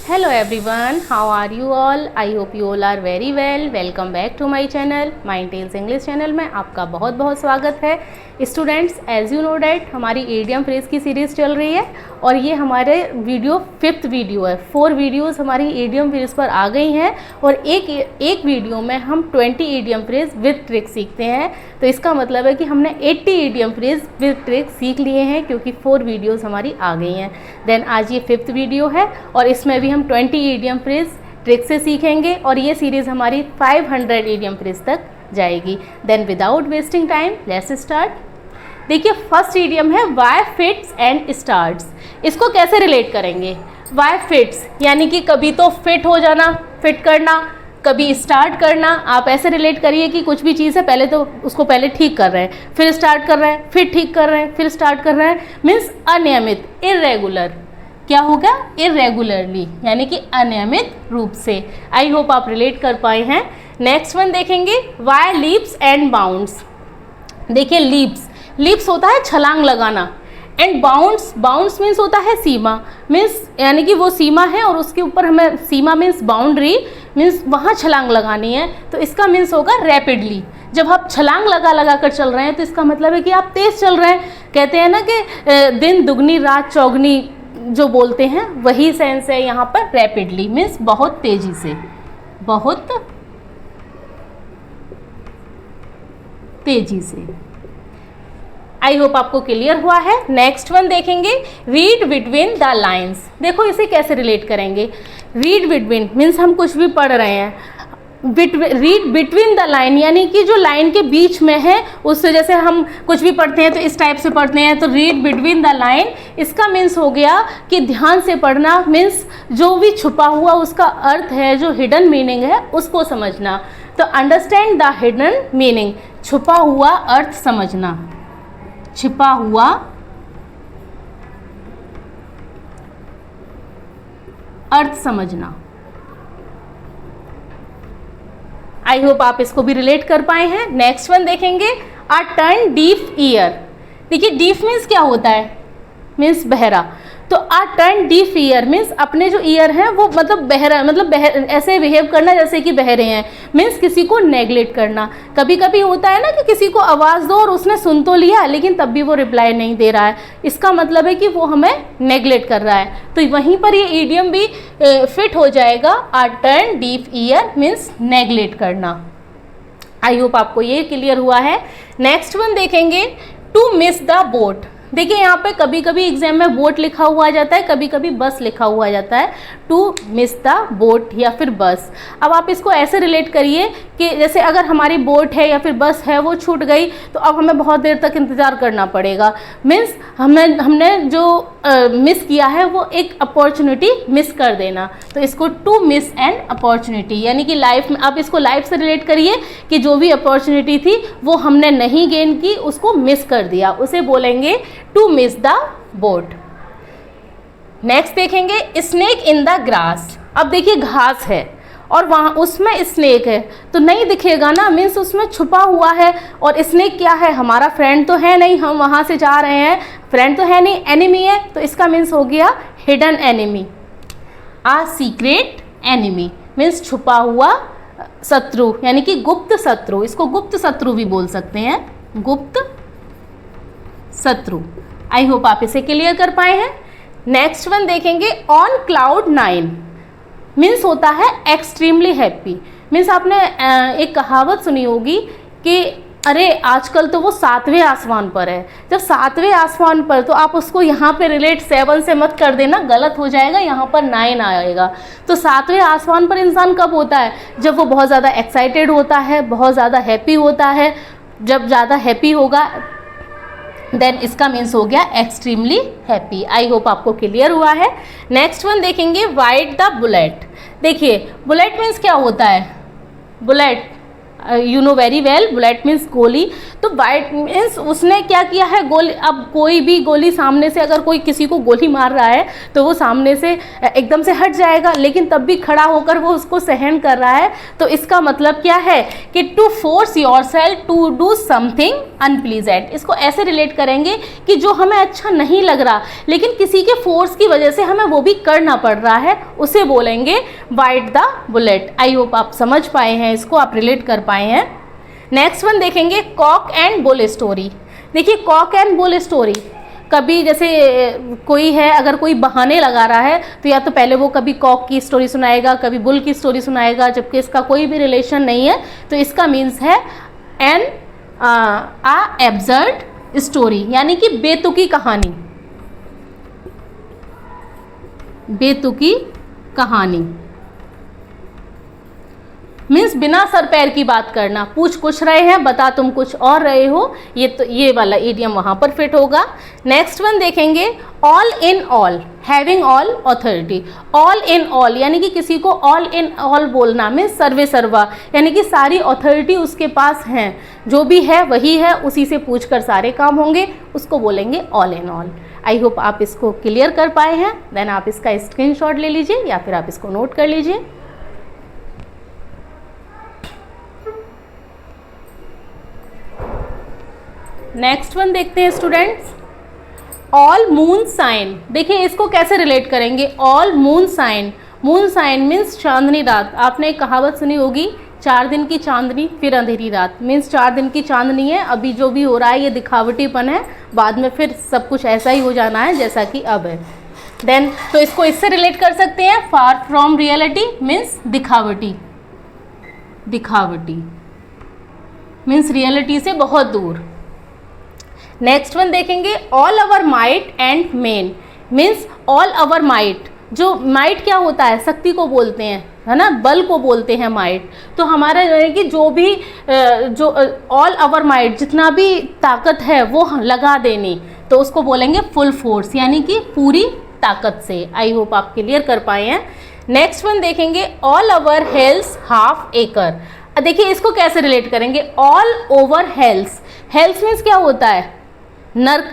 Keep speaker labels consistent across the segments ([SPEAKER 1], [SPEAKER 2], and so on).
[SPEAKER 1] Hello everyone, how are you all? I hope you all are very well. Welcome back to my channel, Mind Tales English channel में आपका बहुत बहुत स्वागत है। Students, as you know that हमारी idiom phrase की series चल रही है और ये हमारे वीडियो 5th वीडियो है। 4 वीडियोस हमारी इडियम फ्रेज पर आ गई हैं और एक वीडियो में हम 20 इडियम फ्रेज विद ट्रिक सीखते हैं। तो इसका मतलब है कि हमने 80 इडियम फ्रेज विद ट्रिक सीख लिए हैं क्योंकि 4 वीडियोस हमारी आ गई हैं। देन आज ये 5th वीडियो है और इसमें भी हम 20 इडियम फ्रेज ट्रिक से सीखेंगे और ये सीरीज़ हमारी 500 इडियम फ्रेज तक जाएगी। Then without wasting time let's start. देखिए फर्स्ट इडियम है वाई फिट्स एंड स्टार्ट्स। इसको कैसे रिलेट करेंगे? वाई फिट्स यानी कि कभी तो फिट हो जाना, फिट करना, कभी स्टार्ट करना। आप ऐसे रिलेट करिए कि कुछ भी चीज़ है पहले तो उसको पहले ठीक कर रहे हैं, फिर स्टार्ट कर रहे हैं, फिर ठीक कर रहे हैं, फिर स्टार्ट कर रहे हैं। मीन्स अनियमित, इरेगुलर। क्या होगा? इरेगुलरली यानी कि अनियमित रूप से। आई होप आप रिलेट कर पाए हैं। नेक्स्ट वन देखेंगे वाई लीप्स एंड बाउंड्स। देखिए लीप्स होता है छलांग लगाना एंड बाउंड्स मीन्स होता है सीमा। मीन्स यानी कि वो सीमा है और उसके ऊपर हमें सीमा मीन्स बाउंड्री मीन्स वहाँ छलांग लगानी है। तो इसका मीन्स होगा रैपिडली। जब आप छलांग लगा कर चल रहे हैं तो इसका मतलब है कि आप तेज़ चल रहे हैं। कहते हैं ना कि दिन दुगनी रात चौगनी जो बोलते हैं वही सेंस है यहाँ पर। रैपिडली मीन्स बहुत तेज़ी से, बहुत तेज़ी से। आई होप आपको क्लियर हुआ है। नेक्स्ट वन देखेंगे रीड बिटवीन द लाइन्स। देखो इसे कैसे रिलेट करेंगे? रीड बिटवीन मीन्स हम कुछ भी पढ़ रहे हैं, रीड बिटवीन द लाइन यानी कि जो लाइन के बीच में है उससे, जैसे हम कुछ भी पढ़ते हैं तो इस टाइप से पढ़ते हैं, तो रीड बिटवीन द लाइन इसका मीन्स हो गया कि ध्यान से पढ़ना। मीन्स जो भी छुपा हुआ उसका अर्थ है, जो हिडन मीनिंग है उसको समझना। तो अंडरस्टैंड द हिडन मीनिंग, छुपा हुआ अर्थ समझना, छिपा हुआ अर्थ समझना। आई होप आप इसको भी रिलेट कर पाए हैं। नेक्स्ट वन देखेंगे अ टर्न डीफ ईयर। देखिए डीफ मीन्स क्या होता है? मीन्स बहरा। तो a turn deaf year means अपने जो ईयर हैं वो मतलब बहरा, मतलब ऐसे बिहेव करना जैसे कि बहरे हैं। मीन्स किसी को नेगलेक्ट करना। कभी कभी होता है ना कि किसी को आवाज़ दो और उसने सुन तो लिया लेकिन तब भी वो रिप्लाई नहीं दे रहा है, इसका मतलब है कि वो हमें नेगलेक्ट कर रहा है। तो वहीं पर ये ईडियम भी फिट हो जाएगा। A turn deaf year means neglect करना। आई होप आपको ये क्लियर हुआ है। नेक्स्ट वन देखेंगे टू मिस द बोट। देखिए यहाँ पे कभी कभी एग्जाम में बोट लिखा हुआ जाता है, कभी कभी बस लिखा हुआ जाता है। टू मिस द बोट या फिर बस। अब आप इसको ऐसे रिलेट करिए कि जैसे अगर हमारी बोट है या फिर बस है वो छूट गई तो अब हमें बहुत देर तक इंतज़ार करना पड़ेगा। मीन्स हमने जो मिस किया है वो एक अपॉर्चुनिटी मिस कर देना। तो इसको टू मिस एन अपॉर्चुनिटी यानी कि लाइफ में, आप इसको लाइफ से रिलेट करिए कि जो भी अपॉर्चुनिटी थी वो हमने नहीं गेन की, उसको मिस कर दिया, उसे बोलेंगे to miss the boat. Next देखेंगे स्नेक इन द ग्रास। अब देखिए घास है और वहाँ उसमें स्नेक है तो नहीं दिखेगा ना, मीन्स उसमें छुपा हुआ है। और स्नेक क्या है? हमारा फ्रेंड तो है नहीं, हम वहाँ से जा रहे हैं, फ्रेंड तो है नहीं, एनिमी है। तो इसका मीन्स हो गया हिडन एनिमी, आ सीक्रेट एनिमी। मीन्स छुपा हुआ शत्रु यानी कि गुप्त शत्रु। इसको गुप्त शत्रु भी बोल सकते हैं, गुप्त शत्रु। आई होप आप इसे क्लियर कर पाए हैं। नेक्स्ट वन देखेंगे ऑन क्लाउड 9 मीन्स होता है एक्सट्रीमली हैप्पी। मीन्स आपने एक कहावत सुनी होगी कि अरे आजकल तो वो 7वें आसमान पर है। जब 7वें आसमान पर, तो आप उसको यहाँ पे रिलेट 7 से मत कर देना, गलत हो जाएगा, यहाँ पर 9 आएगा। तो 7वें आसमान पर इंसान कब होता है? जब वो बहुत ज़्यादा एक्साइटेड होता है, बहुत ज़्यादा हैप्पी होता है। जब ज़्यादा हैप्पी होगा देन इसका मीन्स हो गया एक्सट्रीमली हैप्पी। आई होप आपको क्लियर हुआ है। नेक्स्ट वन देखेंगे वाइड द बुलेट। देखिए बुलेट मीन्स क्या होता है? Bullet you know very well, bullet means गोली। तो वाइट मीन्स उसने क्या किया है, गोली। अब कोई भी गोली सामने से अगर कोई किसी को गोली मार रहा है तो वो सामने से एकदम से हट जाएगा, लेकिन तब भी खड़ा होकर वो उसको सहन कर रहा है। तो इसका मतलब क्या है कि to force yourself to do something unpleasant. इसको ऐसे रिलेट करेंगे कि जो हमें अच्छा नहीं लग रहा लेकिन किसी के फोर्स की वजह से हमें वो भी करना पड़ रहा है, उसे बोलेंगे bite the bullet. I hope आप समझ पाए हैं, इसको आप रिलेट कर पाए हैं। नेक्स्ट वन देखेंगे कॉक एंड बुल स्टोरी। देखिए कॉक एंड बुल स्टोरी, कभी जैसे कोई है अगर कोई बहाने लगा रहा है तो या तो पहले वो कभी कॉक की स्टोरी सुनाएगा, कभी बुल की स्टोरी सुनाएगा, जबकि इसका कोई भी रिलेशन नहीं है। तो इसका मीन्स है एन एब्सर्ड स्टोरी, यानी कि बेतुकी कहानी, बेतुकी कहानी मीन्स बिना सर पैर की बात करना। पूछ कुछ रहे हैं, बता तुम कुछ और रहे हो। ये तो ये वाला इडियम वहाँ पर फिट होगा। नेक्स्ट वन देखेंगे all in all, having all authority. All in all यानी कि किसी को ऑल इन ऑल बोलना मीन्स सर्वे सर्वा, यानी कि सारी अथॉरिटी उसके पास हैं, जो भी है वही है, उसी से पूछ कर सारे काम होंगे, उसको बोलेंगे all in all. I hope आप इसको क्लियर कर पाए हैं। देन आप इसका स्क्रीनशॉट ले लीजिए या फिर आप इसको नोट कर लीजिए। नेक्स्ट वन देखते हैं स्टूडेंट्स, ऑल मून साइन। देखिए इसको कैसे रिलेट करेंगे, all moonshine. Moonshine means चांदनी रात। आपने एक कहावत सुनी होगी, 4 दिन की चांदनी फिर अंधेरी रात। मीन्स 4 दिन की चांदनी है, अभी जो भी हो रहा है ये दिखावटीपन है, बाद में फिर सब कुछ ऐसा ही हो जाना है जैसा कि अब है। देन तो इसको इससे रिलेट कर सकते हैं, फार फ्रॉम रियलिटी मीन्स दिखावटी, दिखावटी मीन्स रियलिटी से बहुत दूर। नेक्स्ट वन देखेंगे all our might and main means all our might. जो माइट क्या होता है, शक्ति को बोलते हैं, है ना, बल को बोलते हैं माइट। तो हमारा कि जो भी जो ऑल अवर माइट, जितना भी ताकत है वो लगा देनी, तो उसको बोलेंगे फुल फोर्स, यानी कि पूरी ताकत से। आई होप आप क्लियर कर पाए हैं। नेक्स्ट वन देखेंगे ऑल अवर हेल्थ हाफ एकर। देखिए इसको कैसे रिलेट करेंगे, all over health. Health means क्या होता है, नर्क।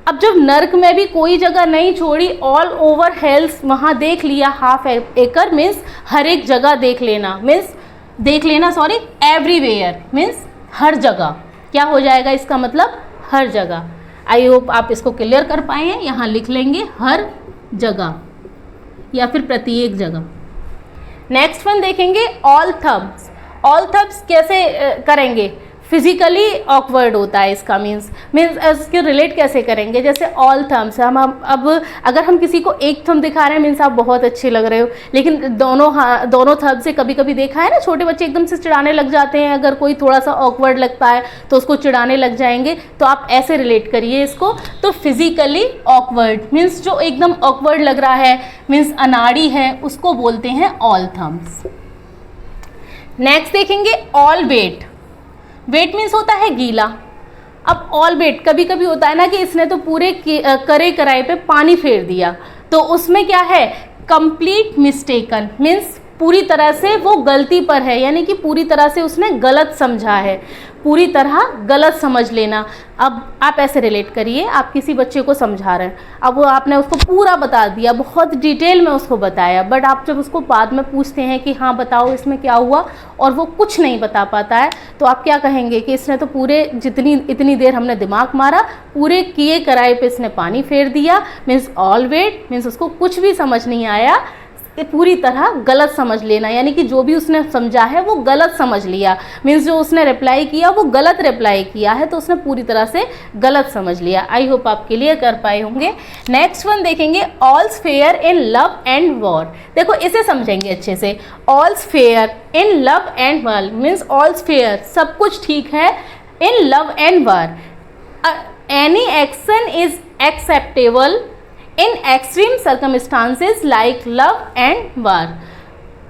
[SPEAKER 1] अब जब नर्क में भी कोई जगह नहीं छोड़ी, ऑल ओवर हेल्थ वहाँ देख लिया। हाफ एकर मीन्स हर एक जगह देख लेना, मीन्स देख लेना सॉरी, एवरीवेयर मीन्स हर जगह। क्या हो जाएगा इसका मतलब, हर जगह। आई होप आप इसको क्लियर कर पाए हैं। यहाँ लिख लेंगे हर जगह या फिर प्रत्येक जगह। नेक्स्ट वन देखेंगे ऑल थम्स। ऑल थम्स कैसे करेंगे, फिजिकली ऑकवर्ड होता है इसका मीन्स इसके रिलेट कैसे करेंगे, जैसे ऑल थम्स। हम अब अगर हम किसी को एक थंब दिखा रहे हैं मीन्स आप बहुत अच्छे लग रहे हो, लेकिन दोनों थंब से कभी कभी देखा है ना, छोटे बच्चे एकदम से चिढ़ाने लग जाते हैं। अगर कोई थोड़ा सा ऑकवर्ड लगता है तो उसको चिढ़ाने लग जाएंगे, तो आप ऐसे रिलेट करिए इसको। तो फिजिकली ऑकवर्ड मीन्स जो एकदम ऑकवर्ड लग रहा है, मीन्स अनाड़ी है, उसको बोलते हैं ऑल थम्स। नेक्स्ट देखेंगे ऑल वेट। वेट मीन्स होता है गीला। अब ऑल वेट कभी कभी होता है ना कि इसने तो पूरे करे कराए पे पानी फेर दिया, तो उसमें क्या है, कंप्लीट मिस्टेकन मीन्स पूरी तरह से वो गलती पर है, यानी कि पूरी तरह से उसने गलत समझा है, पूरी तरह गलत समझ लेना। अब आप ऐसे रिलेट करिए, आप किसी बच्चे को समझा रहे हैं, अब वो आपने उसको पूरा बता दिया, बहुत डिटेल में उसको बताया, बट आप जब उसको बाद में पूछते हैं कि हाँ बताओ इसमें क्या हुआ, और वो कुछ नहीं बता पाता है, तो आप क्या कहेंगे कि इसने तो पूरे इतनी देर हमने दिमाग मारा, पूरे किए कराए पे इसने पानी फेर दिया। मीन्स ऑल वेट मीन्स उसको कुछ भी समझ नहीं आया, पूरी तरह गलत समझ लेना, यानी कि जो भी उसने समझा है वो गलत समझ लिया। मीन्स जो उसने रिप्लाई किया वो गलत रिप्लाई किया है, तो उसने पूरी तरह से गलत समझ लिया। आई होप आप क्लियर कर पाए होंगे। नेक्स्ट वन देखेंगे all's fair in love and war. देखो इसे समझेंगे अच्छे से। All's fair in love and war means all's fair, सब कुछ ठीक है, in love and war any action is acceptable in extreme circumstances like love and war.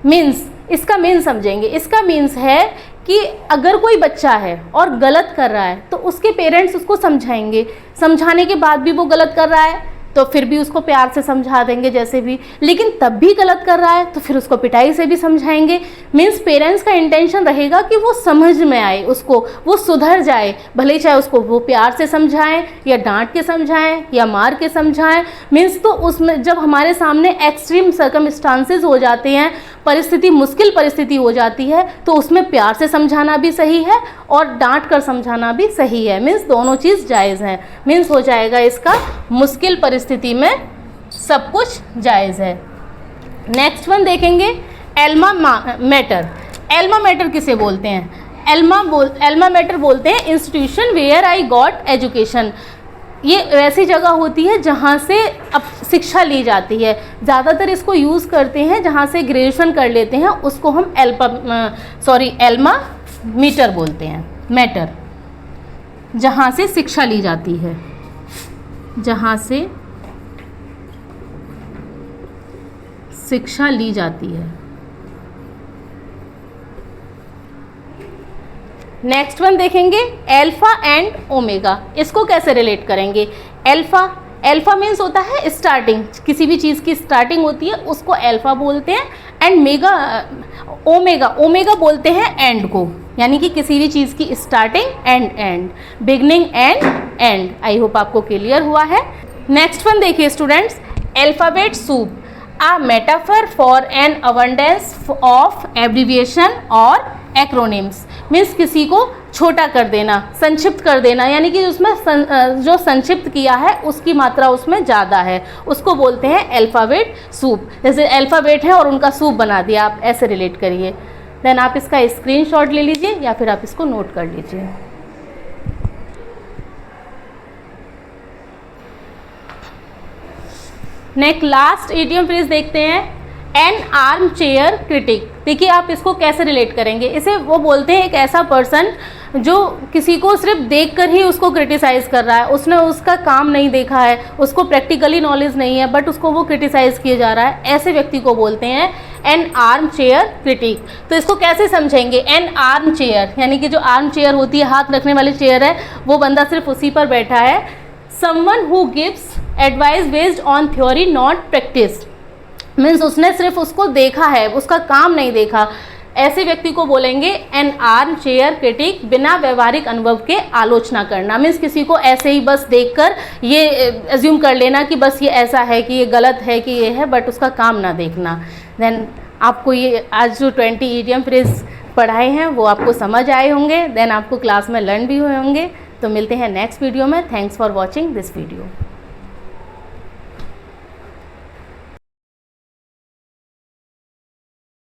[SPEAKER 1] Means इसका मीन्स समझेंगे। इसका मीन्स है कि अगर कोई बच्चा है और गलत कर रहा है तो उसके पेरेंट्स उसको समझाएंगे, समझाने के बाद भी वो गलत कर रहा है तो फिर भी उसको प्यार से समझा देंगे जैसे भी, लेकिन तब भी गलत कर रहा है तो फिर उसको पिटाई से भी समझाएंगे। मीन्स पेरेंट्स का इंटेंशन रहेगा कि वो समझ में आए, उसको वो सुधर जाए, भले ही चाहे उसको वो प्यार से समझाएं या डांट के समझाएं या मार के समझाएं। मीन्स तो उसमें जब हमारे सामने एक्सट्रीम सर्कमस्टांसेस हो जाते हैं, परिस्थिति मुश्किल परिस्थिति हो जाती है, तो उसमें प्यार से समझाना भी सही है और डांट कर समझाना भी सही है। मीन्स दोनों चीज़ जायज़ हैं। मीन्स हो जाएगा इसका मुश्किल परिस्थिति में सब कुछ जायज़ है। नेक्स्ट वन देखेंगे एल्मा मैटर। एल्मा मैटर किसे बोलते हैं? एल्मा मैटर बोलते हैं institution where I got education. ये वैसी जगह होती है जहाँ से अब शिक्षा ली जाती है। ज़्यादातर इसको यूज़ करते हैं जहाँ से ग्रेजुएशन कर लेते हैं, उसको हम एल्मा मीटर बोलते हैं। मैटर जहाँ से शिक्षा ली जाती है, जहाँ से शिक्षा ली जाती है। नेक्स्ट वन देखेंगे एल्फा एंड ओमेगा। इसको कैसे रिलेट करेंगे? एल्फा मीन्स होता है स्टार्टिंग, किसी भी चीज़ की स्टार्टिंग होती है उसको एल्फा बोलते हैं। एंड ओमेगा बोलते हैं एंड को, यानी कि किसी भी चीज़ की starting and, beginning and and. I hope आपको क्लियर हुआ है। नेक्स्ट वन देखिए students, alphabet soup, a metaphor for an abundance of abbreviation और एक्रोनिम्स। मीन्स किसी को छोटा कर देना, संक्षिप्त कर देना, यानी कि उसमें जो संक्षिप्त किया है उसकी मात्रा उसमें ज़्यादा है, उसको बोलते हैं अल्फ़ाबेट सूप। जैसे अल्फ़ाबेट है और उनका सूप बना दिया, आप ऐसे रिलेट करिए। देन आप इसका स्क्रीनशॉट ले लीजिए या फिर आप इसको नोट कर लीजिए। नेक्स्ट लास्ट इडियम फ्रेज देखते हैं, एन आर्म चेयर क्रिटिक। देखिए आप इसको कैसे रिलेट करेंगे। इसे वो बोलते हैं एक ऐसा पर्सन जो किसी को सिर्फ देखकर ही उसको क्रिटिसाइज़ कर रहा है, उसने उसका काम नहीं देखा है, उसको प्रैक्टिकली नॉलेज नहीं है, बट उसको वो क्रिटिसाइज़ किया जा रहा है, ऐसे व्यक्ति को बोलते हैं एन आर्म चेयर क्रिटिक। तो इसको कैसे समझेंगे? एन आर्म चेयर यानी कि जो आर्म चेयर होती है, हाथ रखने वाली चेयर है, वो बंदा सिर्फ उसी पर बैठा है। Someone who gives advice based on theory not practice. Means उसने सिर्फ उसको देखा है, उसका काम नहीं देखा। ऐसे व्यक्ति को बोलेंगे एन आर्म चेयर क्रिटिक, बिना व्यवहारिक अनुभव के आलोचना करना। मीन्स किसी को ऐसे ही बस देखकर ये एज्यूम कर लेना कि बस ये ऐसा है, कि ये गलत है, कि ये है, बट उसका काम ना देखना। देन आपको ये आज जो 20 इडियम फ्रेज पढ़ाए हैं वो आपको समझ आए होंगे, देन आपको क्लास में लर्न भी हुए होंगे। तो मिलते हैं नेक्स्ट वीडियो में। Thanks for watching this video.